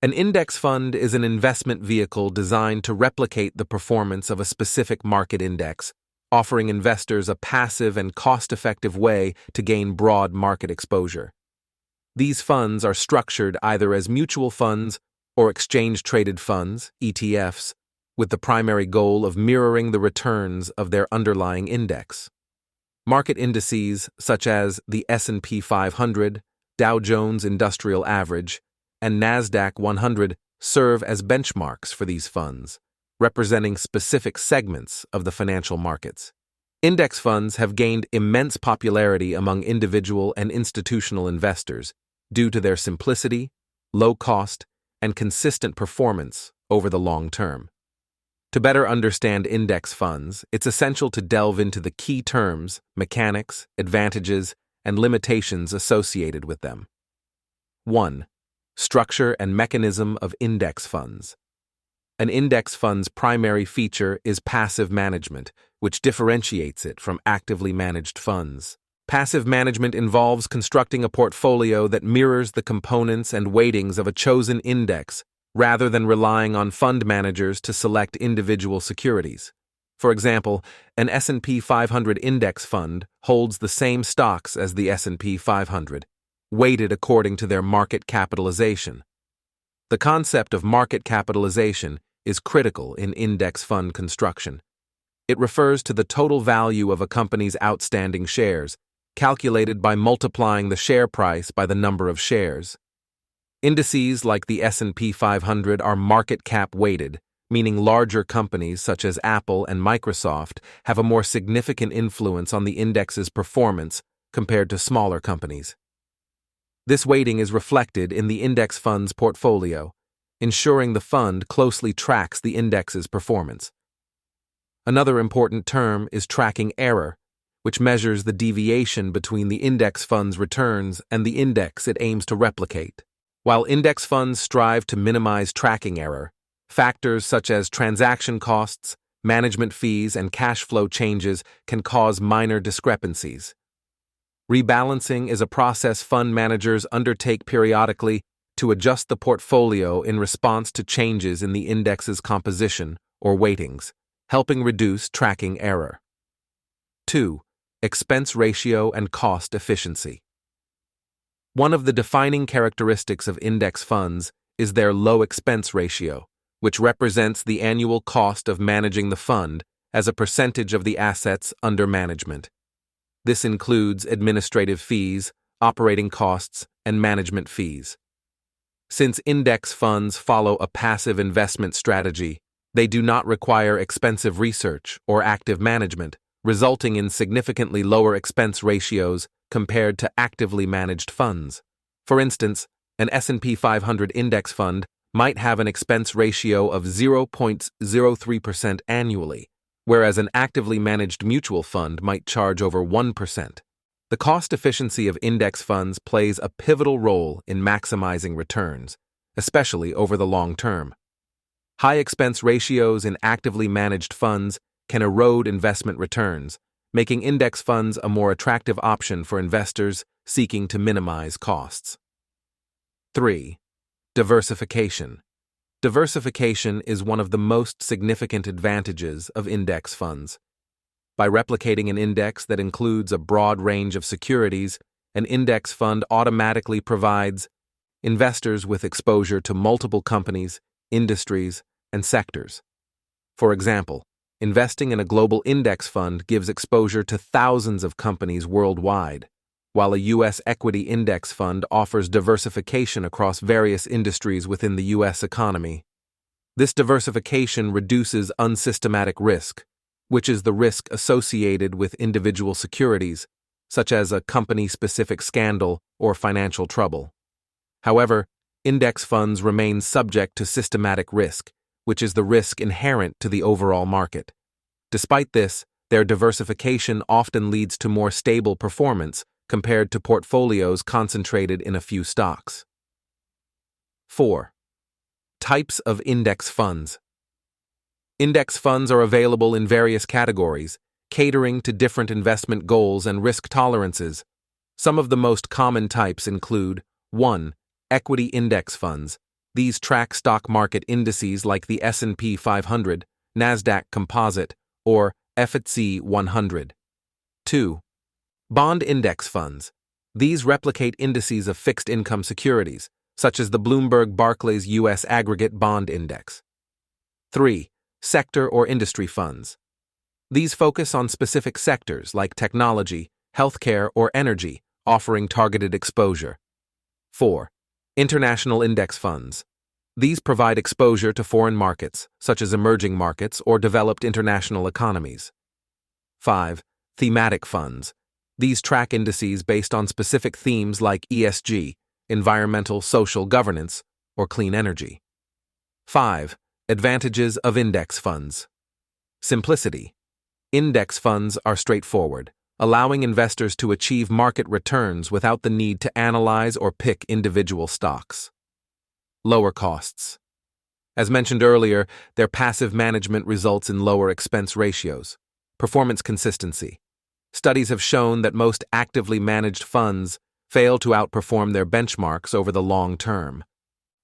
An index fund is an investment vehicle designed to replicate the performance of a specific market index, offering investors a passive and cost-effective way to gain broad market exposure. These funds are structured either as mutual funds or exchange-traded funds, ETFs, with the primary goal of mirroring the returns of their underlying index. Market indices such as the S&P 500, Dow Jones Industrial Average, and NASDAQ 100 serve as benchmarks for these funds, representing specific segments of the financial markets. Index funds have gained immense popularity among individual and institutional investors due to their simplicity, low cost, and consistent performance over the long term. To better understand index funds, it's essential to delve into the key terms, mechanics, advantages, and limitations associated with them. 1. Structure and mechanism of index funds. An index fund's primary feature is passive management, which differentiates it from actively managed funds. Passive management involves constructing a portfolio that mirrors the components and weightings of a chosen index, rather than relying on fund managers to select individual securities. For example, an S&P 500 index fund holds the same stocks as the S&P 500, weighted according to their market capitalization. The concept of market capitalization is critical in index fund construction. It refers to the total value of a company's outstanding shares, calculated by multiplying the share price by the number of shares. Indices like the S&P 500 are market cap weighted, meaning larger companies such as Apple and Microsoft have a more significant influence on the index's performance compared to smaller companies. This weighting is reflected in the index fund's portfolio, ensuring the fund closely tracks the index's performance. Another important term is tracking error, which measures the deviation between the index fund's returns and the index it aims to replicate. While index funds strive to minimize tracking error, factors such as transaction costs, management fees, and cash flow changes can cause minor discrepancies. Rebalancing is a process fund managers undertake periodically to adjust the portfolio in response to changes in the index's composition or weightings, helping reduce tracking error. 2. Expense ratio and cost efficiency. One of the defining characteristics of index funds is their low expense ratio, which represents the annual cost of managing the fund as a percentage of the assets under management. This includes administrative fees, operating costs, and management fees. Since index funds follow a passive investment strategy, they do not require expensive research or active management, resulting in significantly lower expense ratios compared to actively managed funds. For instance, an S&P 500 index fund might have an expense ratio of 0.03% annually, whereas an actively managed mutual fund might charge over 1%. The cost efficiency of index funds plays a pivotal role in maximizing returns, especially over the long term. High expense ratios in actively managed funds can erode investment returns, making index funds a more attractive option for investors seeking to minimize costs. 3. Diversification. Diversification is one of the most significant advantages of index funds. By replicating an index that includes a broad range of securities, an index fund automatically provides investors with exposure to multiple companies, industries, and sectors. For example, investing in a global index fund gives exposure to thousands of companies worldwide, while a U.S. equity index fund offers diversification across various industries within the U.S. economy. This diversification reduces unsystematic risk, which is the risk associated with individual securities, such as a company-specific scandal or financial trouble. However, index funds remain subject to systematic risk, which is the risk inherent to the overall market. Despite this, their diversification often leads to more stable performance compared to portfolios concentrated in a few stocks. 4. Types of index funds. Index funds are available in various categories, catering to different investment goals and risk tolerances. Some of the most common types include 1. Equity index funds, These track stock market indices like the S&P 500, Nasdaq Composite, or FTSE 100. 2. Bond index funds. These replicate indices of fixed income securities, such as the Bloomberg Barclays U.S. Aggregate Bond Index. 3. Sector or industry funds. These focus on specific sectors like technology, healthcare, or energy, offering targeted exposure. 4. International index funds. These provide exposure to foreign markets, such as emerging markets or developed international economies. 5. Thematic funds. These track indices based on specific themes like ESG, environmental social governance, or clean energy. 5. Advantages of index funds. Simplicity. Index funds are straightforward, allowing investors to achieve market returns without the need to analyze or pick individual stocks. Lower costs. As mentioned earlier, their passive management results in lower expense ratios. Performance consistency. Studies have shown that most actively managed funds fail to outperform their benchmarks over the long term.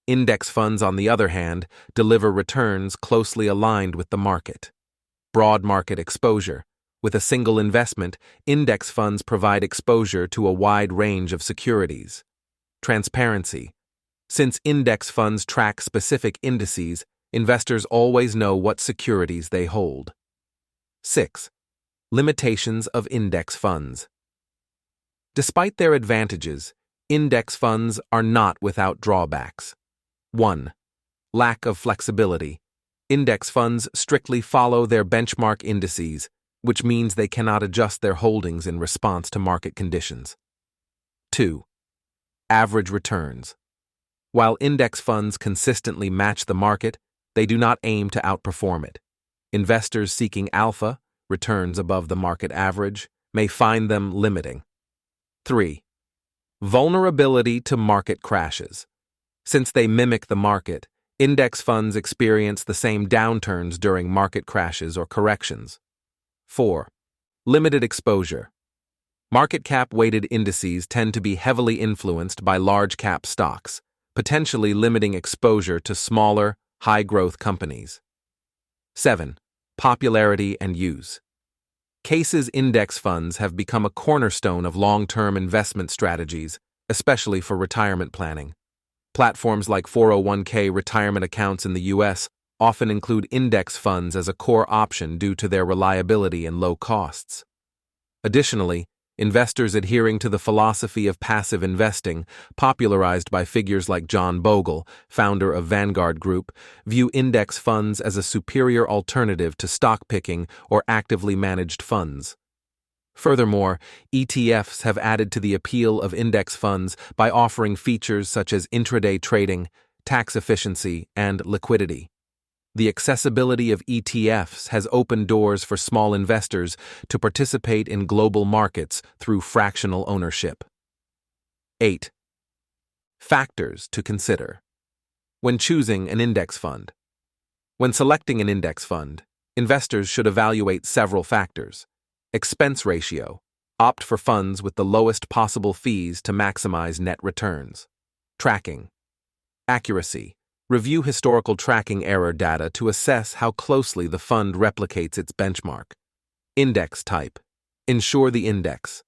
Index funds, on the other hand, deliver returns closely aligned with the market. Broad market exposure. With a single investment, index funds provide exposure to a wide range of securities. Transparency. Since index funds track specific indices, investors always know what securities they hold. 6. Limitations of index funds. Despite their advantages, index funds are not without drawbacks. 1. Lack of flexibility. Index funds strictly follow their benchmark indices, which means they cannot adjust their holdings in response to market conditions. 2. Average returns. While index funds consistently match the market, they do not aim to outperform it. Investors seeking alpha, returns above the market average, may find them limiting. 3. Vulnerability to market crashes. Since they mimic the market, index funds experience the same downturns during market crashes or corrections. 4. Limited exposure. Market cap-weighted indices tend to be heavily influenced by large-cap stocks, potentially limiting exposure to smaller, high-growth companies. 7. Popularity and use. CASE's index funds have become a cornerstone of long-term investment strategies, especially for retirement planning. Platforms like 401k retirement accounts in the U.S. often include index funds as a core option due to their reliability and low costs. Additionally, investors adhering to the philosophy of passive investing, popularized by figures like John Bogle, founder of Vanguard Group, view index funds as a superior alternative to stock picking or actively managed funds. Furthermore, ETFs have added to the appeal of index funds by offering features such as intraday trading, tax efficiency, and liquidity. The accessibility of ETFs has opened doors for small investors to participate in global markets through fractional ownership. 8. Factors to consider when choosing an index fund. When selecting an index fund, investors should evaluate several factors. Expense ratio. Opt for funds with the lowest possible fees to maximize net returns. Tracking. Accuracy. Review historical tracking error data to assess how closely the fund replicates its benchmark. Index type. Ensure the index,